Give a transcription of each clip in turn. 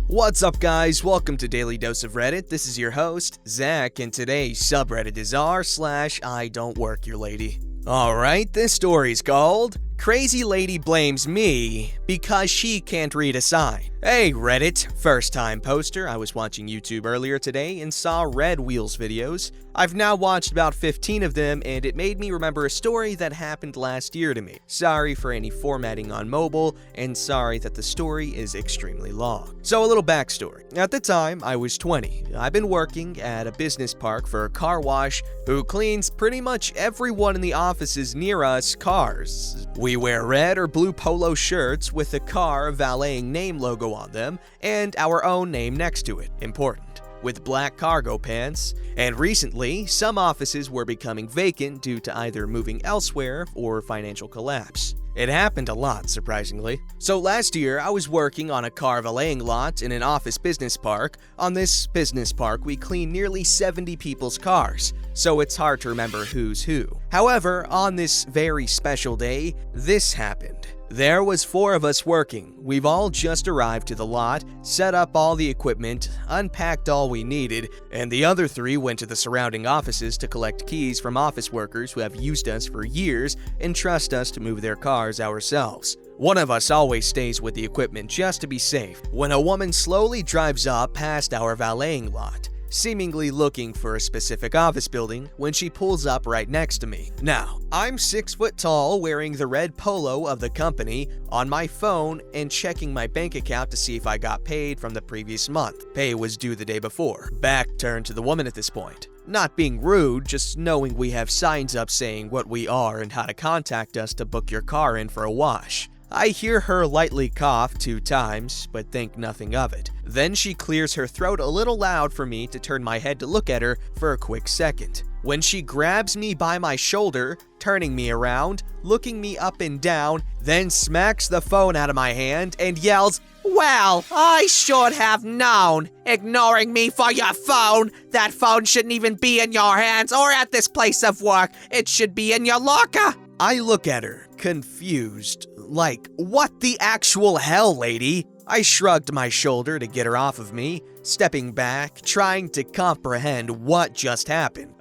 What's up, guys? Welcome to Daily Dose of Reddit. This is your host, Zach, and today's subreddit is r/IDontWorkHereLady. Alright, this story's called Crazy Lady Blames Me Because She Can't Read a Sign. Hey Reddit, first time poster. I was watching YouTube earlier today and saw Red Wheels videos. I've now watched about 15 of them and it made me remember a story that happened last year to me. Sorry for any formatting on mobile and sorry that the story is extremely long. So a little backstory. At the time, I was 20. I've been working at a business park for a car wash who cleans pretty much everyone in the offices near us cars. We wear red or blue polo shirts with the car valeting name logo on them and our own name next to it. Important. With black cargo pants, and recently, some offices were becoming vacant due to either moving elsewhere or financial collapse. It happened a lot, surprisingly. So last year, I was working on a car valeting lot in an office business park. On this business park, we clean nearly 70 people's cars, so it's hard to remember who's who. However, on this very special day, this happened. There was 4 of us working. We've all just arrived to the lot, set up all the equipment, unpacked all we needed, and the other 3 went to the surrounding offices to collect keys from office workers who have used us for years and trust us to move their cars ourselves. One of us always stays with the equipment just to be safe. When a woman slowly drives up past our valeting lot, seemingly looking for a specific office building when she pulls up right next to me. Now, I'm 6 foot tall, wearing the red polo of the company, on my phone and checking my bank account to see if I got paid from the previous month. Pay was due the day before. Back turned to the woman at this point. Not being rude, just knowing we have signs up saying what we are and how to contact us to book your car in for a wash. I hear her lightly cough 2 times, but think nothing of it. Then she clears her throat a little loud for me to turn my head to look at her for a quick second. When she grabs me by my shoulder, turning me around, looking me up and down, then smacks the phone out of my hand and yells, "Well, I should have known. Ignoring me for your phone. That phone shouldn't even be in your hands or at this place of work. It should be in your locker." I look at her, confused, like, what the actual hell, lady? I shrugged my shoulder to get her off of me, stepping back, trying to comprehend what just happened.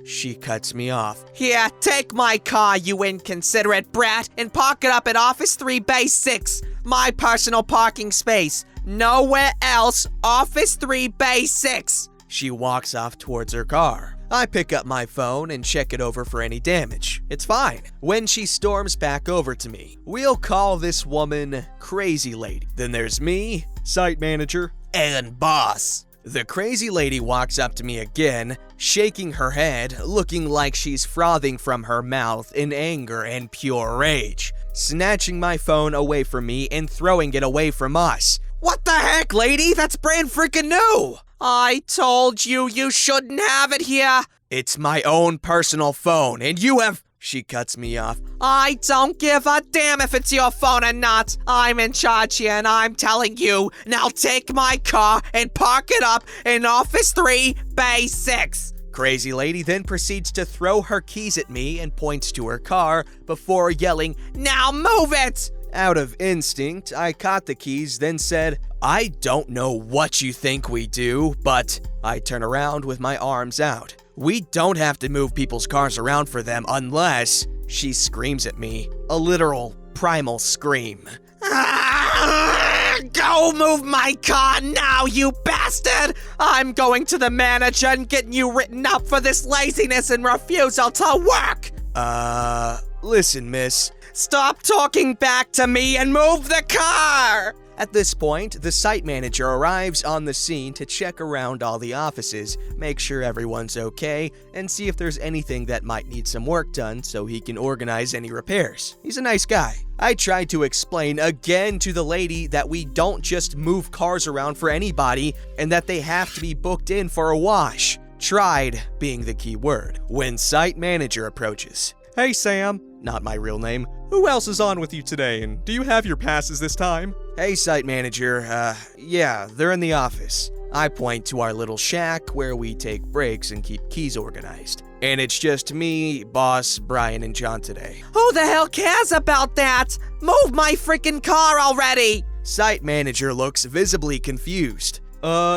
She cuts me off. "Here, take my car, you inconsiderate brat, and park it up at Office 3 Bay 6, my personal parking space. Nowhere else, Office 3 Bay 6. She walks off towards her car. I pick up my phone and check it over for any damage. It's fine. When she storms back over to me, we'll call this woman Crazy Lady. Then there's me, site manager, and boss. The Crazy Lady walks up to me again, shaking her head, looking like she's frothing from her mouth in anger and pure rage, snatching my phone away from me and throwing it away from us. "What the heck, lady? That's brand freaking new!" "I told you you shouldn't have it here." "It's my own personal phone, and you have..." She cuts me off. "I don't give a damn if it's your phone or not. I'm in charge here, and I'm telling you. Now take my car and park it up in Office 3, Bay 6. Crazy Lady then proceeds to throw her keys at me and points to her car before yelling, "Now move it!" Out of instinct, I caught the keys, then said, "I don't know what you think we do, but..." I turn around with my arms out. "We don't have to move people's cars around for them unless..." She screams at me, a literal primal scream. "Go move my car now, you bastard! I'm going to the manager and getting you written up for this laziness and refusal to work!" Listen, miss. Stop talking back to me and move the car!" At this point, the site manager arrives on the scene to check around all the offices, make sure everyone's okay, and see if there's anything that might need some work done so he can organize any repairs. He's a nice guy. I tried to explain again to the lady that we don't just move cars around for anybody and that they have to be booked in for a wash. Tried being the key word. When site manager approaches. "Hey, Sam." Not my real name. "Who else is on with you today, and do you have your passes this time?" "Hey, site manager, yeah, they're in the office." I point to our little shack where we take breaks and keep keys organized. And it's just me, boss, Brian, and John today. "Who the hell cares about that? Move my freaking car already!" Site manager looks visibly confused.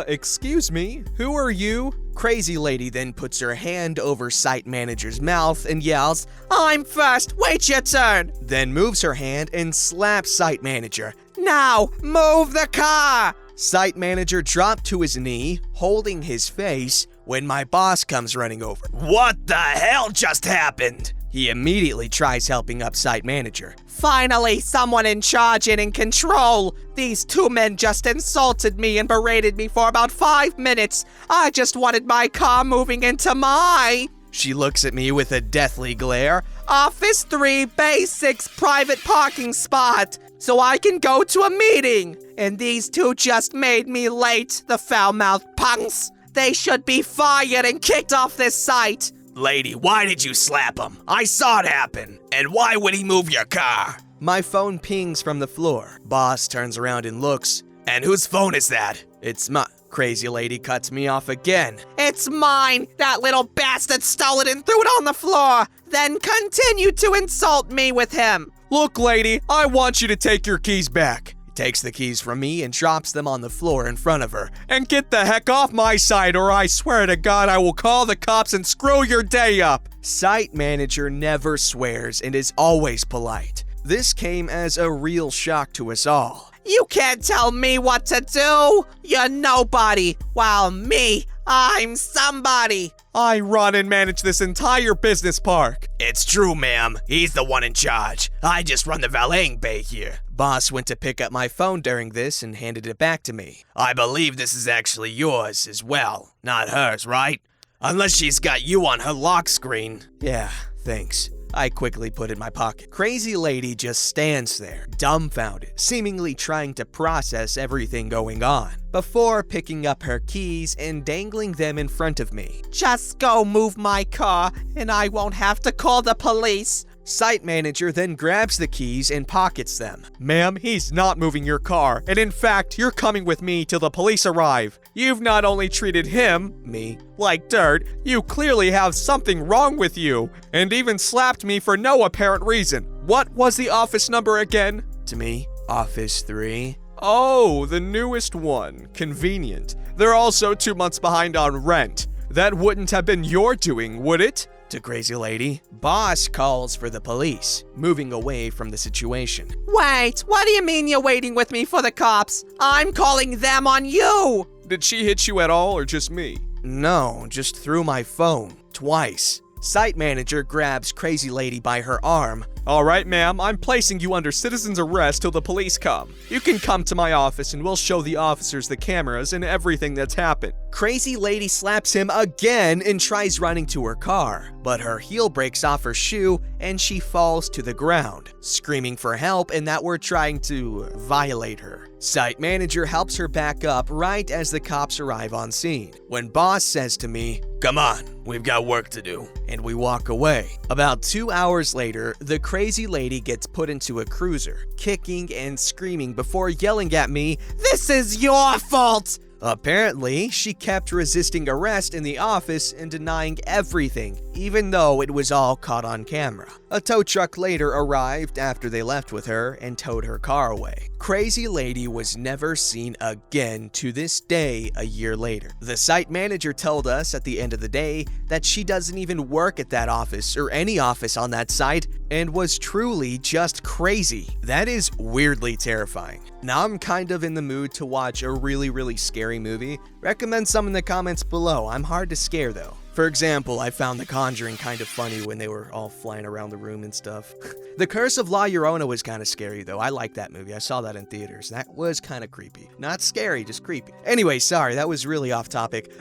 Excuse me, who are you? Crazy lady then puts her hand over site manager's mouth and yells, "I'm first, wait your turn!" Then moves her hand and slaps site manager. "Now, move the car!" Site manager dropped to his knee, holding his face, when my boss comes running over. "What the hell just happened?" He immediately tries helping up site manager. "Finally, someone in charge and in control. These two men just insulted me and berated me for about 5 minutes. I just wanted my car moving into my..." She looks at me with a deathly glare. "Office 3, Bay 6 private parking spot, so I can go to a meeting. And these two just made me late, the foul-mouthed punks. They should be fired and kicked off this site." "Lady, why did you slap him? I saw it happen. And why would he move your car?" My phone pings from the floor. Boss turns around and looks. "And whose phone is that?" "It's my..." Crazy lady cuts me off again. "It's mine! That little bastard stole it and threw it on the floor, then continued to insult me with him." "Look, lady, I want you to take your keys back." He takes the keys from me and drops them on the floor in front of her. "And get the heck off my side, or I swear to God I will call the cops and screw your day up." Site manager never swears and is always polite. This came as a real shock to us all. "You can't tell me what to do! You're nobody, while me, I'm somebody. I run and manage this entire business park." "It's true, ma'am. He's the one in charge. I just run the valeting bay here." Boss went to pick up my phone during this and handed it back to me. "I believe this is actually yours as well, not hers, right? Unless she's got you on her lock screen." "Yeah, thanks." I quickly put it in my pocket. Crazy lady just stands there, dumbfounded, seemingly trying to process everything going on, before picking up her keys and dangling them in front of me. "Just go move my car, and I won't have to call the police." Site manager then grabs the keys and pockets them. "Ma'am, he's not moving your car, and in fact, you're coming with me till the police arrive. You've not only treated him," me, "like dirt, you clearly have something wrong with you, and even slapped me for no apparent reason. What was the office number again?" To me, "Office 3. "Oh, the newest one. Convenient. They're also 2 months behind on rent. That wouldn't have been your doing, would it?" To crazy lady. Boss calls for the police, moving away from the situation. "Wait, what do you mean you're waiting with me for the cops? I'm calling them on you!" "Did she hit you at all, or just me?" "No, just threw my phone. Twice." Site manager grabs crazy lady by her arm. "All right, ma'am, I'm placing you under citizen's arrest till the police come. You can come to my office and we'll show the officers the cameras and everything that's happened." Crazy lady slaps him again and tries running to her car, but her heel breaks off her shoe and she falls to the ground, screaming for help and that we're trying to violate her. Site manager helps her back up right as the cops arrive on scene, when boss says to me, "Come on, we've got work to do," and we walk away. About 2 hours later, the crazy lady gets put into a cruiser, kicking and screaming before yelling at me, "This is your fault!" Apparently, she kept resisting arrest in the office and denying everything, even though it was all caught on camera. A tow truck later arrived after they left with her and towed her car away. Crazy lady was never seen again to this day a year later. The site manager told us at the end of the day that she doesn't even work at that office or any office on that site and was truly just crazy. That is weirdly terrifying. Now I'm kind of in the mood to watch a really scary movie. Recommend some in the comments below. I'm hard to scare though. For example, I found The Conjuring kind of funny when they were all flying around the room and stuff. The Curse of La Llorona was kind of scary though. I liked that movie. I saw that in theaters. That was kind of creepy. Not scary, just creepy. Anyway, sorry, that was really off topic.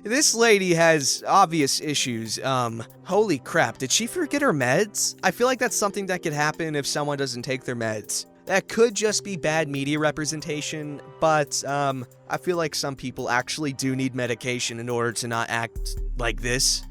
This lady has obvious issues. Holy crap, did she forget her meds? I feel like that's something that could happen if someone doesn't take their meds. That could just be bad media representation, but I feel like some people actually do need medication in order to not act like this.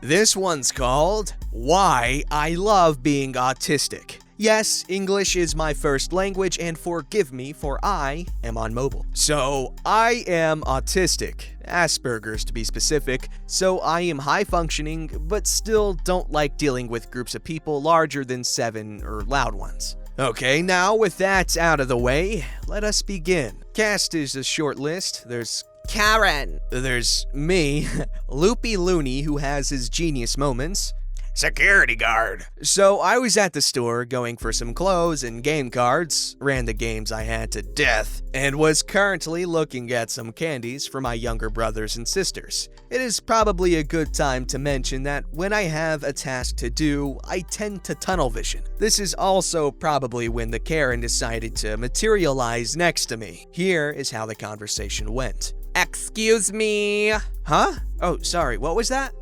This one's called Why I Love Being Autistic. Yes, English is my first language, and forgive me for I am on mobile. So, I am autistic, Asperger's to be specific, so I am high functioning, but still don't like dealing with groups of people larger than 7 or loud ones. Okay, now with that out of the way, let us begin. Cast is a short list. There's Karen. There's me, Loopy Looney, who has his genius moments. Security guard. So I was at the store going for some clothes and game cards, ran the games I had to death, and was currently looking at some candies for my younger brothers and sisters. It is probably a good time to mention that when I have a task to do, I tend to tunnel vision. This is also probably when the Karen decided to materialize next to me. Here is how the conversation went. Excuse me. Huh? Oh, sorry, what was that?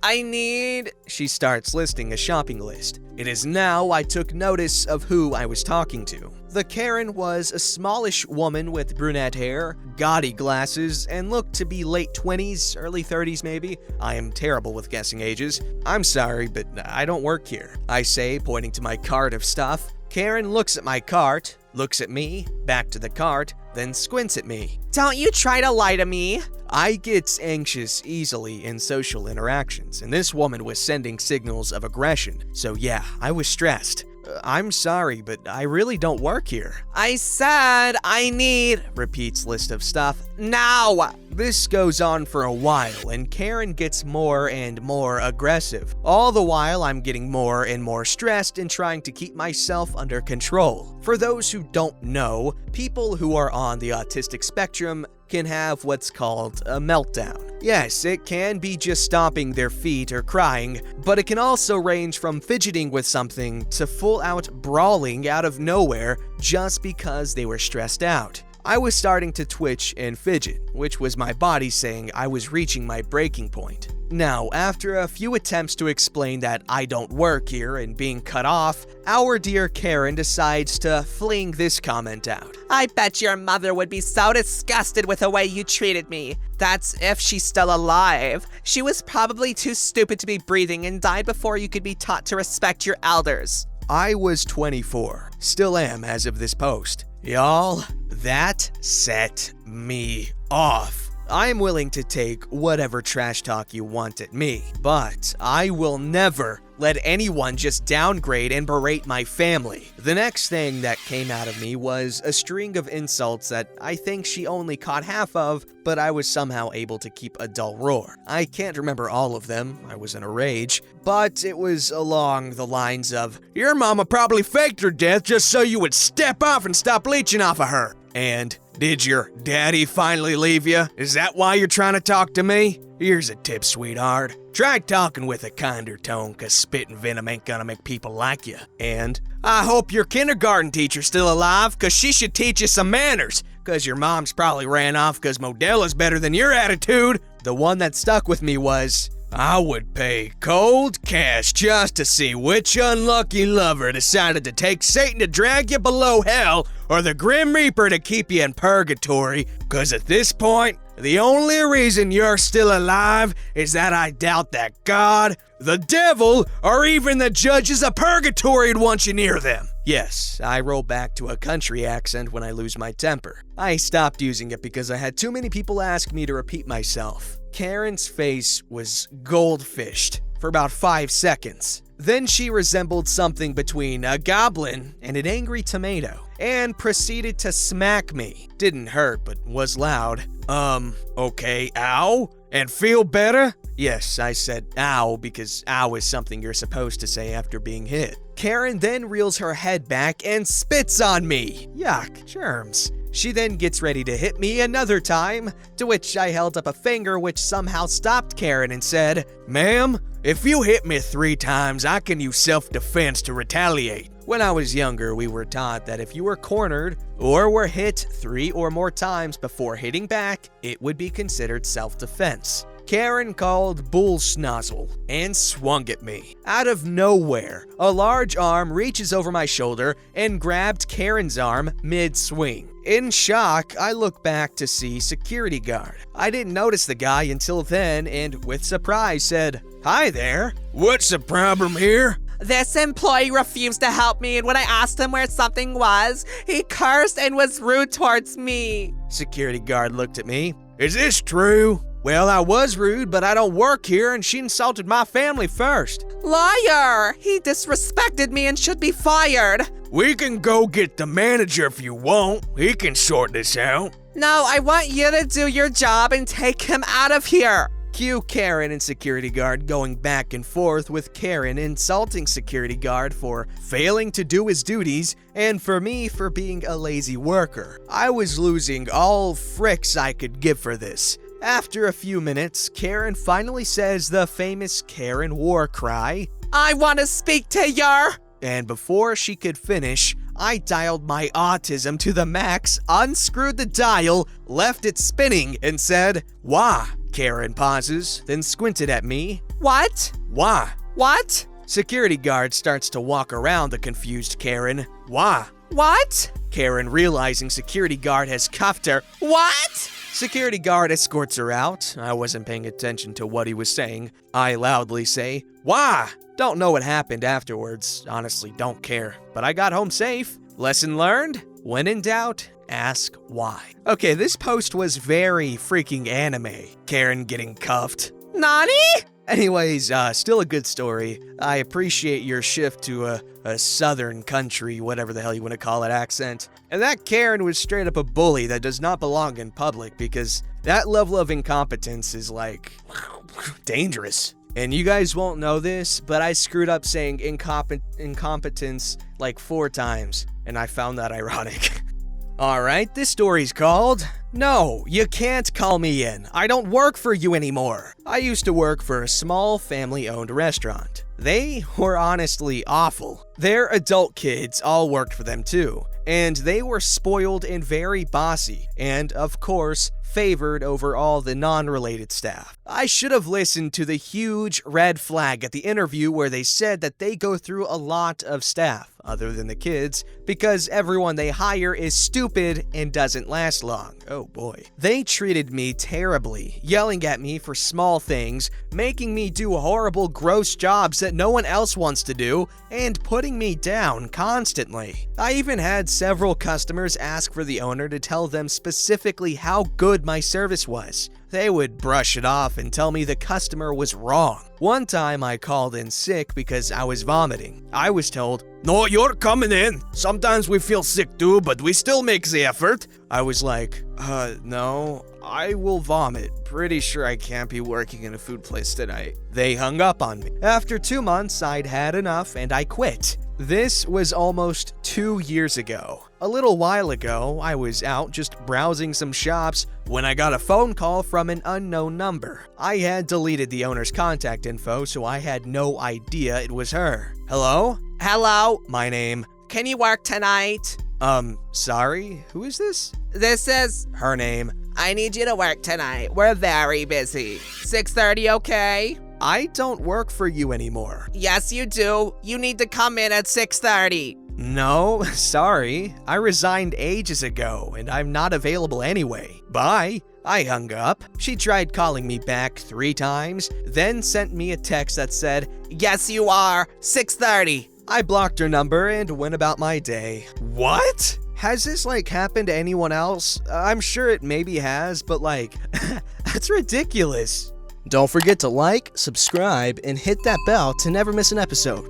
I need... She starts listing a shopping list. It is now I took notice of who I was talking to. The Karen was a smallish woman with brunette hair, gaudy glasses, and looked to be late 20s, early 30s maybe. I am terrible with guessing ages. I'm sorry, but I don't work here, I say, pointing to my cart of stuff. Karen looks at my cart, looks at me, back to the cart, then squints at me. Don't you try to lie to me. I get anxious easily in social interactions, and this woman was sending signals of aggression. So yeah, I was stressed. I'm sorry, but I really don't work here. I said I need, repeats list of stuff, now. This goes on for a while, and Karen gets more and more aggressive. All the while, I'm getting more and more stressed and trying to keep myself under control. For those who don't know, people who are on the autistic spectrum can have what's called a meltdown. Yes, it can be just stomping their feet or crying, but it can also range from fidgeting with something to full-out brawling out of nowhere just because they were stressed out. I was starting to twitch and fidget, which was my body saying I was reaching my breaking point. Now, after a few attempts to explain that I don't work here and being cut off, our dear Karen decides to fling this comment out. I bet your mother would be so disgusted with the way you treated me. That's if she's still alive. She was probably too stupid to be breathing and died before you could be taught to respect your elders. I was 24, still am as of this post. Y'all, that set me off. I'm willing to take whatever trash talk you want at me, but I will never let anyone just downgrade and berate my family. The next thing that came out of me was a string of insults that I think she only caught half of, but I was somehow able to keep a dull roar. I can't remember all of them, I was in a rage, but it was along the lines of, your mama probably faked her death just so you would step off and stop leeching off of her. And, did your daddy finally leave you? Is that why you're trying to talk to me? Here's a tip, sweetheart. Try talking with a kinder tone, cause spit and venom ain't gonna make people like you. And, I hope your kindergarten teacher's still alive, cause she should teach you some manners. Cause your mom's probably ran off cause Modella's better than your attitude. The one that stuck with me was, I would pay cold cash just to see which unlucky lover decided to take Satan to drag you below hell or the Grim Reaper to keep you in purgatory, cause at this point, the only reason you're still alive is that I doubt that God, the devil, or even the judges of purgatory would want you near them. Yes, I roll back to a country accent when I lose my temper. I stopped using it because I had too many people ask me to repeat myself. Karen's face was goldfished for about 5 seconds. Then she resembled something between a goblin and an angry tomato, and proceeded to smack me. Didn't hurt, but was loud. Okay, ow? And feel better? Yes, I said ow because ow is something you're supposed to say after being hit. Karen then reels her head back and spits on me. Yuck, germs. She then gets ready to hit me another time, to which I held up a finger which somehow stopped Karen and said, Ma'am, if you hit me 3 times, I can use self-defense to retaliate. When I was younger, we were taught that if you were cornered or were hit 3 or more times before hitting back, it would be considered self-defense. Karen called bull snozzle and swung at me. Out of nowhere, a large arm reaches over my shoulder and grabbed Karen's arm mid-swing. In shock, I look back to see security guard. I didn't notice the guy until then and with surprise said, Hi there. What's the problem here? This employee refused to help me, and when I asked him where something was, he cursed and was rude towards me. Security guard looked at me. Is this true? Well, I was rude, but I don't work here and she insulted my family first. Liar! He disrespected me and should be fired. We can go get the manager if you want. He can sort this out. No, I want you to do your job and take him out of here. Cue Karen and security guard going back and forth, with Karen insulting security guard for failing to do his duties and for me for being a lazy worker. I was losing all fricks I could give for this. After a few minutes, Karen finally says the famous Karen war cry, I want to speak to your... And before she could finish, I dialed my autism to the max, unscrewed the dial, left it spinning, and said, Wah? Karen pauses, then squinted at me. What? Wah? What? Security guard starts to walk around the confused Karen. Wah? What? Karen, realizing security guard has cuffed her. What? Security guard escorts her out. I wasn't paying attention to what he was saying. I loudly say, Wah? Don't know what happened afterwards. Honestly, don't care. But I got home safe. Lesson learned? When in doubt, ask why. Okay, this post was very freaking anime. Karen getting cuffed. Nani? Anyways, still a good story. I appreciate your shift to a southern country, whatever the hell you want to call it, accent. And that Karen was straight up a bully that does not belong in public, because that level of incompetence is like dangerous. And you guys won't know this, but I screwed up saying incompetence like 4 times, and I found that ironic. Alright, this story's called, No, You Can't Call Me In. I don't work for you anymore. I used to work for a small family-owned restaurant. They were honestly awful. Their adult kids all worked for them too, and they were spoiled and very bossy, and of course, favored over all the non-related staff. I should have listened to the huge red flag at the interview where they said that they go through a lot of staff, other than the kids, because everyone they hire is stupid and doesn't last long. Oh boy. They treated me terribly, yelling at me for small things, making me do horrible, gross jobs that no one else wants to do, and putting me down constantly. I even had several customers ask for the owner to tell them specifically how good my service was. They would brush it off and tell me the customer was wrong. One time I called in sick because I was vomiting. I was told, No, you're coming in. Sometimes we feel sick too, but we still make the effort. I was like, no, I will vomit. Pretty sure I can't be working in a food place tonight. They hung up on me. After 2 months, I'd had enough and I quit. This was almost 2 years ago. A little while ago, I was out just browsing some shops when I got a phone call from an unknown number. I had deleted the owner's contact info, so I had no idea it was her. Hello? Hello? My name. Can you work tonight? Sorry? Who is this? This is... Her name. I need you to work tonight. We're very busy. 6:30, okay? I don't work for you anymore. Yes, you do. You need to come in at 6:30. No, sorry. I resigned ages ago, and I'm not available anyway. Bye. I hung up. She tried calling me back 3 times, then sent me a text that said, Yes, you are. 6:30. I blocked her number and went about my day. What? Has this, happened to anyone else? I'm sure it maybe has, but, that's ridiculous. Don't forget to like, subscribe, and hit that bell to never miss an episode.